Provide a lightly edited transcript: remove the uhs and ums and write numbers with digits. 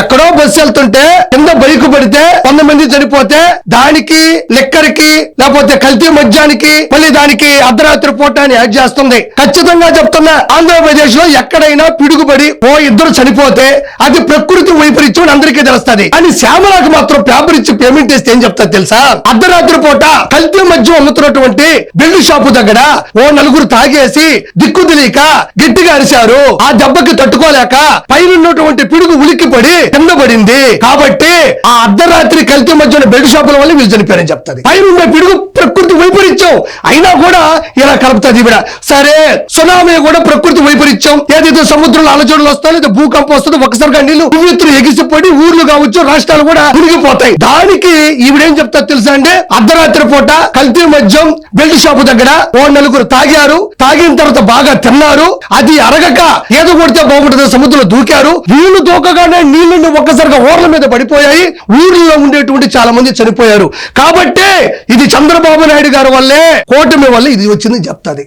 ఎక్కడో బస్సు వెళ్తుంటే కింద బైకు పడితే 100 మంది చనిపోతే దానికి లెక్కరికి లేకపోతే కల్తీ మద్యానికి మళ్ళీ దానికి అర్ధరాత్రి పూట అని యాడ్ చేస్తుంది. ఖచ్చితంగా చెప్తున్నా, ఆంధ్రప్రదేశ్ లో ఎక్కడైనా పిడుగుపడి ఇద్దరు చనిపోతే అది ప్రకృతి వైపరీత్యం అందరికీ తెలుస్తుంది. అని శ్యామలకు మాత్రం పేపర్ ఇచ్చి పేమెంట్ ఇస్తే ఏం చెప్తారు తెలుసా? అర్ధరాత్రి పూట కల్తీ మద్యం అమ్ముతున్నటువంటి బెల్ట్ షాపు దగ్గర నలుగురు తాగేసి దిక్కు తెలియక గట్టిగా అరిశారు. ఆ దెబ్బకి తట్టుకోలేక పైన ఉన్నటువంటి పిడుగు ఉలిక్కిపడి కింద పడింది. కాబట్టి ఆ అర్ధరాత్రి కల్తీ మధ్యన బెల్ట్ షాపుల వల్ల వీళ్ళు చనిపోయారని చెప్తాది. పైన ఉన్న పిడుగు ప్రకృతి వైపరీత్యం అయినా కూడా ఇలా కలుపుతుంది ఈవిడ. సరే, సునామీ కూడా ప్రకృతి వైపరీత్యం. ఏదైతే సముద్రంలో అలజడులు వస్తాయో లేదా భూకంపం వస్తుందో ఒకసారిగా నీళ్లు ఉవ్వెత్తులు ఎగిసిపడి ఊర్లు కావచ్చు రాష్ట్రాలు కూడా మునిగిపోతాయి. దానికి ఈవిడేం చెప్తా తెలుసా అండి? అర్ధరాత్రి పూట కల్తీ మద్యం బెల్ట్ షాపు దగ్గర నలుగురు తాగారు. తాగిన తర్వాత బాగా తిన్నారు. అది అరగక ఏదో కొడితే బాగుంటుంది సముద్రంలో దూకారు. వీళ్ళు దూకగానే నీళ్లు ఒక్కసారిగా ఊర్ల మీద పడిపోయాయి. ఊర్లో ఉండేటువంటి చాలా మంది చనిపోయారు. కాబట్టి ఇది చంద్రబాబు నాయుడు గారి వల్లే, కూటమి వల్ల ఇది వచ్చిందని చెప్తాది.